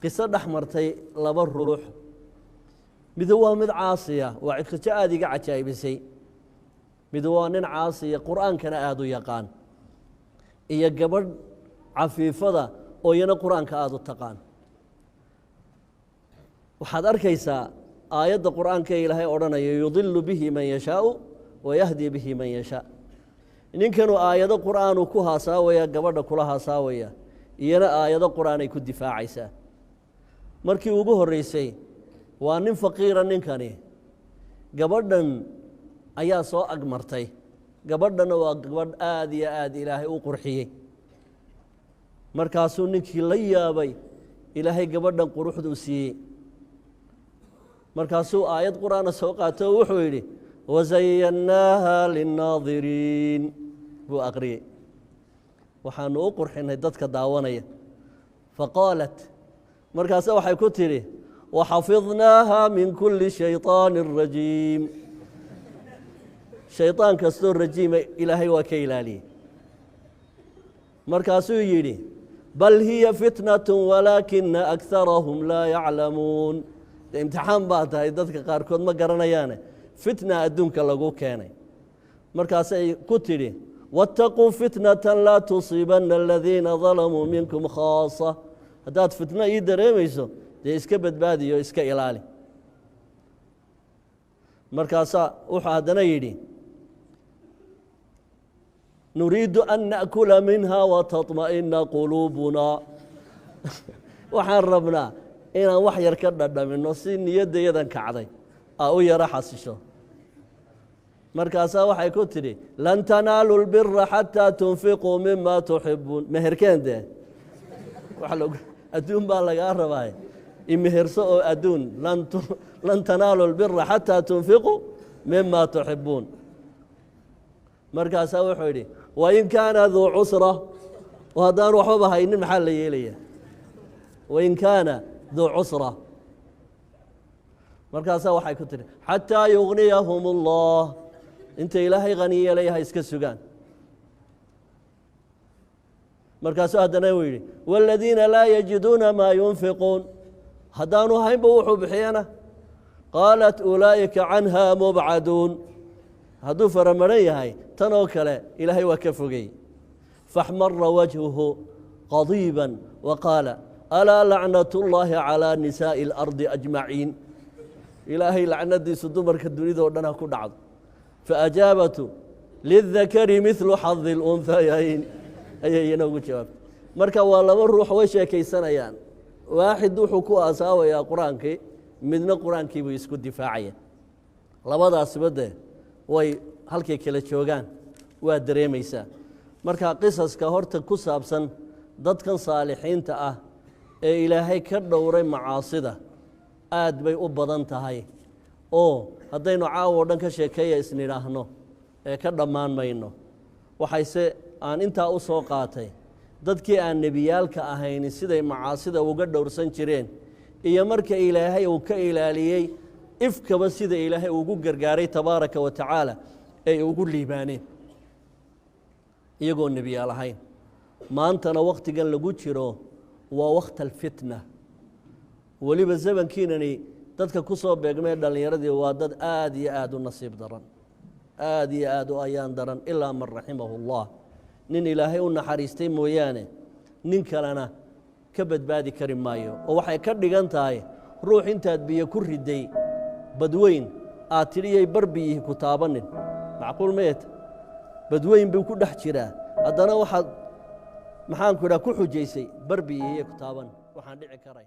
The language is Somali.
qiso dhaxmartay laba ruux mid waa mid caasiya waa cidka aad iga cajaa'ibisay mid waa nin caasiya quraankana aad u yaqaan iyo gabadh cafiifada oo iyana quraanka aad u taqaan waxaad arkaysaa aayadda quraanka ilaahay odhanayo yudillu bihi man yashaa'u wa yahdi bihi man yashaa ninkanu aayado quraanu ku haasaawaya gabadha kula haasaawaya iyana aayado quraan ay ku difaacaysaa markii ugu horeysay waa nin faqiira ninkani gabadhan ayaa soo agmartay gabadhana waa gabadh aad iyo aad ilaahay u qurxiyey markaasuu ninkii la yaabay ilaahay gabadhan quruxdu siiyey markaasuu aayad quraana soo qaato wuxuu yidhi wazayannaaha linnaadiriin buu aqriyey waxaanu u qurxinay dadka daawanaya faqaalat markaase waxay ku tidhi waxafidnaaha min kulli shayطaanin rajiim shayطaan kastoo rajiima ilaahay waa ka ilaaliyey markaasuu yidhi bal hiya fitnatu walaakina akarahum laa yaclamuun imtixaan baa tahay dadka qaarkood ma garanayaane fitna adduunka lagu keenay markaasay ku tidhi waataquu fitnatan laa tusiibanna aladiina dalamuu minkum khaasa haddaad fitno ii dareemayso dee iska badbaadiyo iska ilaali markaasaa wuxuu haddana yidhi nuriidu an na'kula minha wataطma'ina quluubuna waxaan rabnaa inaan wax yar ka dhadhamino si niyaddayadan kacday aa u yaro xasisho markaasaa waxay ku tidhi lan tanaalu lbira xataa tunfiquu mima tuxibuun meherkeen dee adduun baa lagaa rabaa imeherso oo adduun lan tanaalu lbira xataa tunfiquu mima tuxibuun markaasaa wuxuu yidhi wain kaana duu cusra oo haddaan waxbaba haynin maxaa la yeelaya wain kaana duu cusra markaasaa waxay ku tihi xataa yugniyahum allah inta ilaahay hani yeelayaha iska sugaan markaasuu haddana uu yidhi wاladiina laa yajiduuna maa yunfiquun haddaanu haynba wuxuu bixiyana qaalat ulaa'ika canha mubcaduun hadduu faramaran yahay tan oo kale ilaahay waa ka fogey faxmara wajhuhu qadiiba waqaala alaa lacnat اllahi calىa nisaaءi اlardi ajmaciin ilaahay lacnadiisu dumarka dunida oo dhan ha ku dhacdo faajaabatu lidakari midlu xadi اlunhayayn ayay iyana ugu jawaabtay marka waa laba ruux way sheekaysanayaan waaxid wuxuu ku asaawayaa qur-aankii midna qur-aankii buu isku difaacaya labadaasiba dee way halkay kala joogaan waa dareemaysaa marka qisaska horta ku saabsan dadkan saalixiinta ah ee ilaahay ka dhowray macaasida aad bay u badan tahay oo haddaynu caawo o dhan ka sheekeeya isnidhaahno ee ka dhammaan mayno waxayse aan intaa u soo qaatay dadkii aan nebiyaalka ahayni siday macaasida uga dhowrsan jireen iyo marka ilaahay uu ka ilaaliyey ifkaba sida ilaahay ugu gargaaray tabaaraka wa tacaala ay ugu liibaaneen iyagoo nebiyaal ahayn maantana wakhtigan lagu jiro waa wakhti alfitna weliba zamankiinani dadka ku soo beegmee dhallinyaradii waa dad aad iyo aad u nasiib daran aad iyo aad u ayaan daran ilaa man raximahu اllah nin ilaahay u naxariistay mooyaane nin kalena ka badbaadi kari maayo oo waxay ka dhigan tahay ruux intaad biyo ku riday badweyn aad tidhiyay bar biyihii ku taabanin macquul meet badweyn buu ku dhex jiraa haddana waxaad maxaanku idhaha ku xujaysay bar biyihii ku taaban waxaan dhici karay